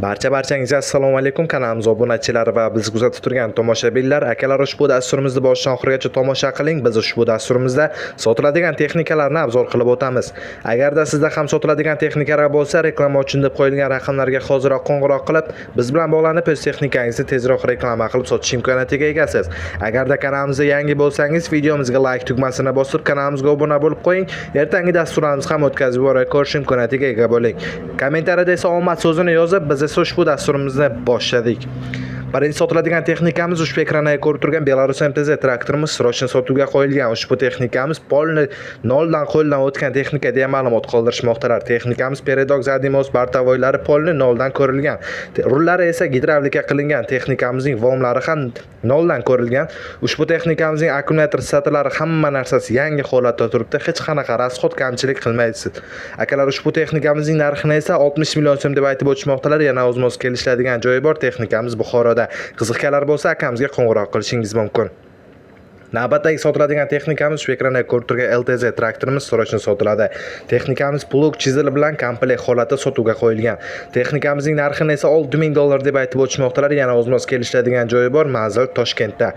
Barchangizga assalomu alaykum. Kanalimiz obunachilari va biz kuzatib turgan tomoshabinlar, akalar, ushbu dasturimizni boshdan oxirigacha tomosha qiling. Biz ushbu dasturimizda sotiladigan texnikalarni obzor qilib o'tamiz. Agarda sizda ham sotiladigan texnikalar bo'lsa, reklama uchun deb qo'yilgan raqamlarga hoziroq qo'ng'iroq qilib, biz bilan bog'lanib, o'z texnikangizni tezroq reklama qilib sotish imkoniyatiga egasiz. Agarda kanalimizga yangi bo'lsangiz, videomizga like tugmasini bosib, kanalimizga obuna bo'lib qo'ying. Ertangi dasturlarimiz ham o'tkazib yuboray ko'rish imkoniyatiga ega bo'ling. Kommentariyada esa omad so'zini yozib, biz esa ushbu dasturimizni boshladik. Birinchi sotiladigan texnikamiz ushbu ekranda ko'rib turgan Belarus MTZ traktorimiz srochno sotuvga qo'yilgan. Ushbu texnikamiz polni noldan qo'ldan o'tgan texnika deya ma'lumot qoldirishmoqdalar. Texnikamiz peredok zadimos bartavoylari polni noldan ko'rilgan. Rullari esa gidravlika qilingan. Texnikamizning vomlari ham noldan ko'rilgan. Ushbu texnikamizning akkumulyator satlari hamma narsasi yangi holatda turibdi. Hech qanaqa rasxod kamchilik qilmaysiz. Akalar, ushbu texnikamizning narxini esa 60 million so'm deb aytib o'tishmoqdalar. Yana o'zimiz kelishadigan joyi bor. Texnikamiz Buxoroda. Qiziqganlar bo'lsa akamizga qo'ng'iroq qilishingiz mumkin. Navbatdagi sotiladigan texnikamiz shu ekranda ko'rib turgan LTZ traktorimiz srochno sotiladi. Texnikamiz plug chizili bilan komplekt holatda sotuvga qo'yilgan. Texnikamizning narxini esa $6000 deb aytib o'tishmoqdalar. Yana o'zimiz kelishadigan joyi bor, manzil Toshkentda.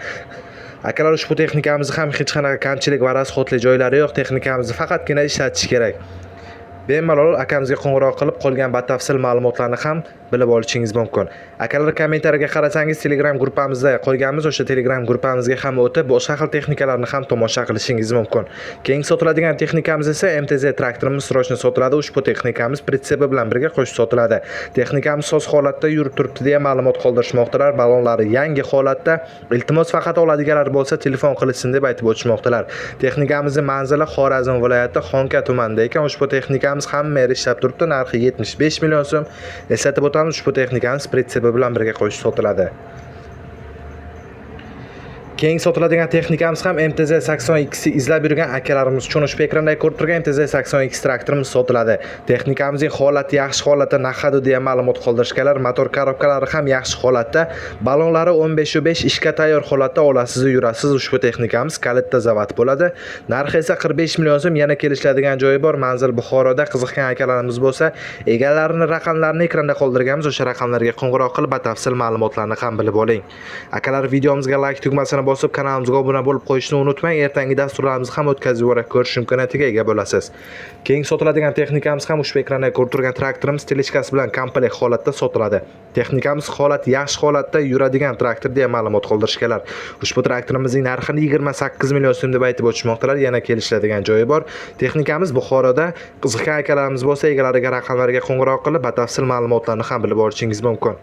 Akalar, ushbu texnikamizni ham hech qanaqa kamchilik va rasxodli joylari yo'q. Texnikamizni faqatgina ishlatish kerak. Bemalol akamizga qo'ng'iroq qilib qolgan batafsil ma'lumotlarni ham bilib olishingiz mumkin. Akalar, kommentariyaga qarasangiz, Telegram gruppamizda qo'yganmiz. O'sha Telegram gruppamizga ham o'tib, boshqa xil texnikalarni ham tomosha qilishingiz mumkin. Keyingi sotiladigan texnikamiz esa MTZ traktorimiz srochno sotiladi. Ushbu texnikamiz pritsepi bilan birga qo'shib sotiladi. Texnikamiz soz holatda yurib turibdi deya ma'lumot qoldirishmoqdalar. Ballonlari yangi holatda. Iltimos faqat oladiganlar bo'lsa telefon qilishsin deb aytib o'tishmoqdalar. Texnikamizning manzili Xorazm viloyati Xonka tumanida ekan. Ushbu texnikamiz hamma yer ishlab turibdi. Narxi 75 million so'm. Eslatib o'tamiz, ushbu texnikamiz pritsepi bilan birga qo'shib sotiladi. Keyingi sotiladigan texnikamiz ham MTZ 80X izlab yurgan akalarimiz uchun ushbu ekranda ko'rib turgan MTZ 80X traktorimiz sotiladi. Texnikamizning holati yaxshi holatda, nahadu deya ma'lumot qoldirishganlar. Motor korobkalari ham yaxshi holatda. Ballonlari 15/5 ishga tayyor holatda. Olasiz, yurasiz. Ushbu texnikamiz kalitda zavod bo'ladi. Narxi esa 45 million so'm. Yana kelishadigan joyi bor. Manzil Buxoroda. Qiziqgan akalarimiz bo'lsa, egalarining raqamlarini ekranda qoldirganmiz. O'sha raqamlarga qo'ng'iroq qilib batafsil ma'lumotlarni ham bilib oling. Akalar, videomizga like tugmasini bosib kanalimizga obuna bo'lib qo'yishni unutmang. Ertangi dasturlarimizni ham o'tkazib yuboray ko'rish imkoniyatiga ega bo'lasiz. Keyingi sotiladigan texnikamiz ham ushbu ekranda ko'rib turgan traktorimiz teleskasi bilan komplekt holatda sotiladi. Texnikamiz holati yaxshi holatda yuradigan traktor deya ma'lumot qoldirishganlar. Ushbu traktorimizning narxini 28 million so'm deb aytib o'tishmoqdalar. Yana kelishadigan joyi bor. Texnikamiz Buxoroda. Qiziqgan akalarimiz bo'lsa, egalariga raqamlarga qo'ng'iroq qilib batafsil ma'lumotlarni ham bilib olishingiz mumkin.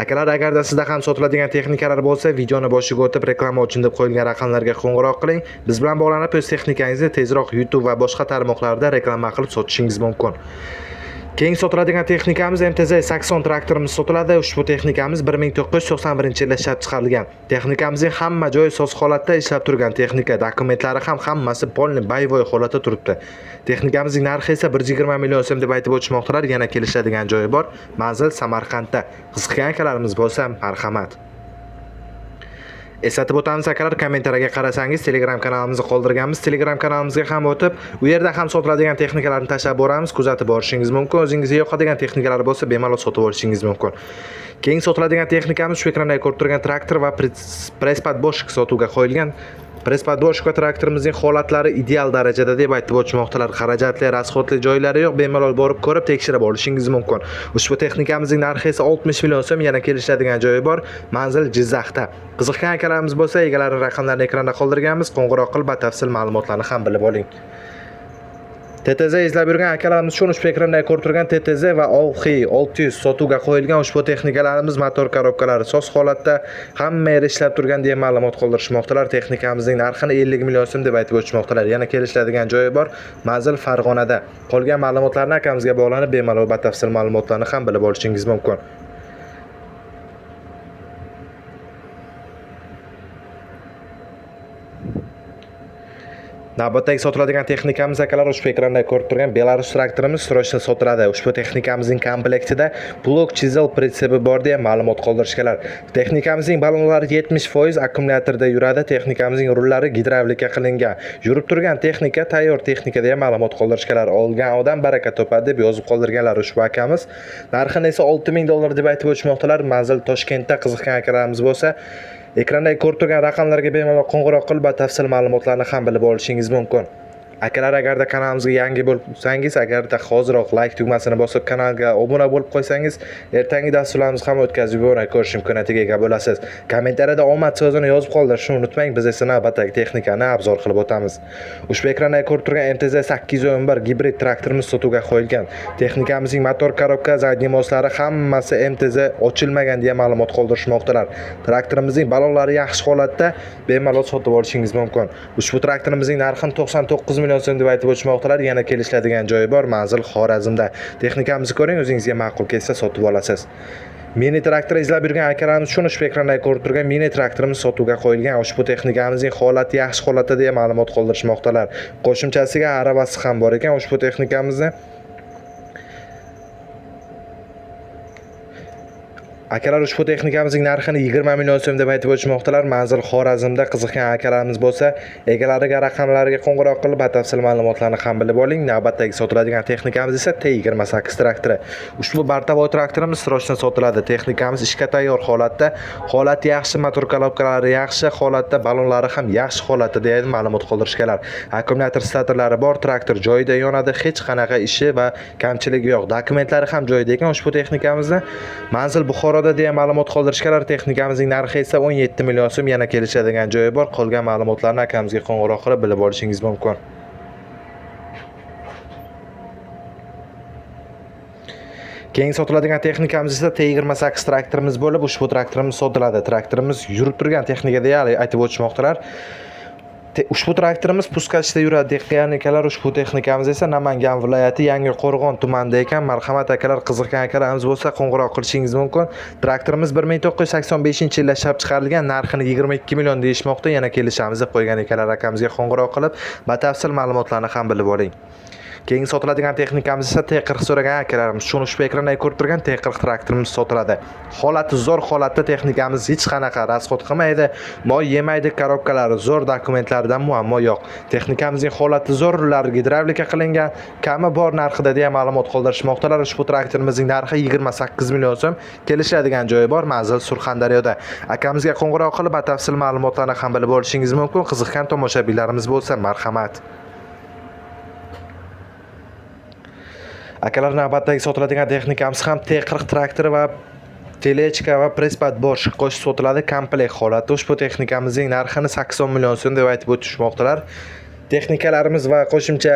Akalar, agarda sizda ham sotiladigan texnikalar bo'lsa, videoni boshiga o'tib reklama uchun deb qo'yilgan raqamlarga qo'ng'iroq qiling. Biz bilan bog'lanib, o'z texnikangizni tezroq YouTube va boshqa tarmoqlarda reklama qilib sotishingiz mumkin. Keyingi sotiladigan texnikamiz MTZ 80 traktorimiz sotiladi. Ushbu texnikamiz 1991-yilda ishlab chiqarilgan. Texnikamizning hamma joyi soz holatda ishlab turgan texnika. Dokumentlari ham hammasi polni boyvoy holatda turibdi. Texnikamizning narxi esa 120 million so'm deb aytib o'tishmoqdalar. Yana kelishadigan joyi bor. Manzil Samarqandda. Qiziqgan akalarimiz bo'lsa, marhamat. Eslatib o'tamiz akalar, kommentariyaga qarasangiz, Telegram kanalimizni qoldirganmiz. Telegram kanalimizga ham o'tib, u yerda ham sotiladigan texnikalarni tashlab boramiz, kuzatib borishingiz mumkin. O'zingizga yoqadigan texnikalar bo'lsa, bemalol sotib olishingiz mumkin. Keyingi sotiladigan texnikamiz shu ekranda ko'rib turgan traktor va presspad boshqa sotuvga qo'yilgan. Presspad boshqa traktorimizning holatlari ideal darajada deb aytib o'tishmoqdalar. Xarajatli, rasxodli joylari yo'q. Bemalol borib ko'rib tekshirib olishingiz mumkin. Ushbu texnikamizning narxi esa 60 million so'm. Yana kelishadigan joyi bor. Manzil Jizzaxda. Qiziqgan akalarimiz bo'lsa, egalarining raqamlarini ekranda qoldirganmiz. Qo'ng'iroq qilib batafsil ma'lumotlarni ham bilib oling. TTZ izlab yurgan akalarimiz uchun ushbu ekranda ko'rib turgan TTZ va Olxi 600 sotuvga qo'yilgan ushbu texnikalarimiz motor korobkalari soz holatda, hamma yer ishlab turgan deya ma'lumot qoldirishmoqdalar. Texnikamizning narxini 50 million so'm deb aytib o'tishmoqdalar. Yana kelishadigan joyi bor. Manzil Farg'onada. Qolgan ma'lumotlarni akamizga bog'lanib, bemalol batafsil ma'lumotlarni ham bilib olishingiz mumkin. Navbatdagi sotiladigan texnikamiz akalar ushbu ekranda ko'rib turgan Belarus traktorimiz srochno sotiladi. Ushbu texnikamizning komplektida blok chisel pritsepi bor deya ma'lumot qoldirishganlar. Texnikamizning ballonlari 70% akkumulyatorda yuradi. Texnikamizning rullari gidravlika qilingan. Yurib turgan texnika tayyor texnika deya ma'lumot qoldirishganlar. Olgan odam baraka topadi deb yozib qoldirganlar ushbu akamiz. Narxini esa $6000 deb aytib o'tmoqdalar. Manzil Toshkentda. Qiziqgan akalarimiz bo'lsa ekranda ko'rib turgan raqamlarga bemalol qo'ng'iroq qilib batafsil ma'lumotlarni ham bilib olishingiz mumkin. Akalar, agarda kanalimizga yangi bo'lsangiz, agarda hoziroq like tugmasini bosib kanalga obuna bo'lib qo'ysangiz, ertangi dasturlarimiz ham o'tkazib yuboray ko'rish imkoniyatiga ega bo'lasiz. Kommentariyada omad so'zini yozib qoldirishni unutmang. Biz esa navbatdagi texnikani obzor qilib o'tamiz. Ushbu ekranda ko'rib turgan MTZ 811 gibrid traktorimiz sotuvga qo'yilgan. Texnikamizning motor, korobka, zadniy moslari hammasi MTZ ochilmagan deya ma'lumot qoldirishmoqdalar. Traktorimizning ballonlari yaxshi holatda, bemalol sotib olishingiz mumkin. Ushbu traktorimizning narxini 99 million so'm deb aytib o'tmoqdalar. Yana kelishadigan joyi bor, manzil Xorazmda. Texnikamizni ko'ring, o'zingizga ma'qul kelsa sotib olasiz. Mini traktor izlab yurgan akalarimiz uchun ushbu ekranda ko'rib turgan mini traktorimiz sotuvga qo'yilgan. Ushbu texnikamizning holati yaxshi holatda deya ma'lumot qoldirishmoqdalar. Qo'shimchasiga aravasi ham bor ekan. Ushbu texnikamizni akalar ushbu texnikamizning narxini 20 million so'm deb aytib o'tmoqdalar. Manzil Xorazmda. Qiziqgan akalarimiz bo'lsa egalariga raqamlariga qo'ng'iroq qilib batafsil ma'lumotlarni ham bilib oling. Navbatdagi sotiladigan texnikamiz esa T28 traktori. Ushbu bartavoy traktorimiz srochno sotiladi. Texnikamiz ishga tayyor holatda, holati yaxshi, motor kolobkalari yaxshi holatda, ballonlari ham yaxshi holatda deya ma'lumot qoldirishganlar. Akkumulyator statorlari bor, traktor joyida yonadi, hech qanaqa ishi va kamchiligi yo'q. Dokumentlari ham joyida ekan ushbu texnikamizni. Manzil Buxoro deya ma'lumot qoldirishganlar. Texnikamizning narxi esa 17 million so'm. Yana kelishadigan joyi bor. Qolgan ma'lumotlarni akamizga qo'ng'iroq qilib bilib olishingiz mumkin. Keyingi sotiladigan texnikamiz esa T28 traktorimiz bo'lib, ushbu traktorimiz sotiladi. Traktorimiz yurib turgan texnika deya aytib o'tishmoqdalar. Ushbu traktorimiz puskachda yuradi degan akalar. Ushbu texnikamiz esa Namangan viloyati Yangiqo'rg'on tumanida ekan. Marhamat akalar, qiziqgan akalarimiz bo'lsa qo'ng'iroq qilishingiz mumkin. Traktorimiz 1985-yilda ishlab chiqarilgan. Narxini 22 million deyishmoqda. Yana kelishamiz deb qo'ygan akalar akamizga qo'ng'iroq qilib batafsil ma'lumotlarni ham bilib oling. Keyingi sotiladigan texnikamiz esa T40 so'ragan akalarimiz uchun ushbu ekranda ko'rib turgan T40 traktorimiz sotiladi. Holati zo'r holatda, texnikamiz hech qanaqa rasxod qilmaydi, moy yemaydi, korobkalari zo'r, dokumentlaridan muammo yo'q. Texnikamizning holati zo'r, rullari gidravlika qilingan, kami bor narxida deya ma'lumot qoldirishmoqdalar. Ushbu traktorimizning narxi 28 million so'm. Kelishadigan joyi bor, manzil Surxondaryoda. Akamizga qo'ng'iroq qilib batafsil ma'lumotlarni ham bilib olishingiz mumkin. Qiziqgan tomoshabinlarimiz bo'lsa marhamat. Akalar, navbatdagi sotiladigan texnikamiz ham T40 traktori va telechka va presspat bosh qo'shib sotiladi. Komplekt holatda. Ushbu texnikamizning narxini 80 million so'm deb aytib o'tishmoqdalar. Texnikalarimiz va qo'shimcha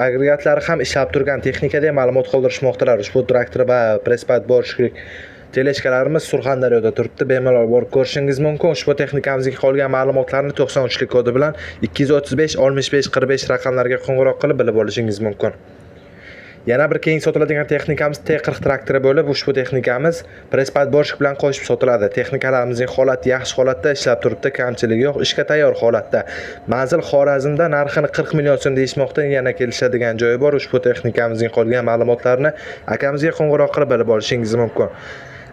agregatlari ham ishlab turgan texnika deya ma'lumot qoldirishmoqdalar. Ushbu traktor va presspat bosh telechkalarimiz Surxondaryoda turibdi. Bemalol borib ko'rishingiz mumkin. Ushbu texnikamizga qolgan ma'lumotlarni 93lik kodi bilan 235 65 45 raqamlarga qo'ng'iroq qilib bilib olishingiz mumkin. Yana bir keyingi sotiladigan texnikamiz T40 traktori bo'lib, ushbu texnikamiz presspat bosh bilan qo'shib sotiladi. Texnikalarimizning holati yaxshi holatda, ishlab turibdi, kamchiligi yo'q, ishga tayyor holatda. Manzil Xorazmda. Narxini 40 million so'm deyishmoqda. Yana kelishadigan joyi bor. Ushbu texnikamizning qolgan ma'lumotlarini akamizga qo'ng'iroq qilib bilib olishingiz mumkin.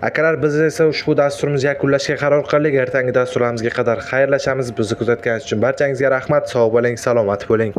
Akalar, biz esa ushbu dasturimizni yakunlashga qaror qildik. Ertangi dasturlarimizga qadar xayrlashamiz. Bizni kuzatganingiz uchun barchangizga rahmat. Sog' bo'ling, salomat bo'ling.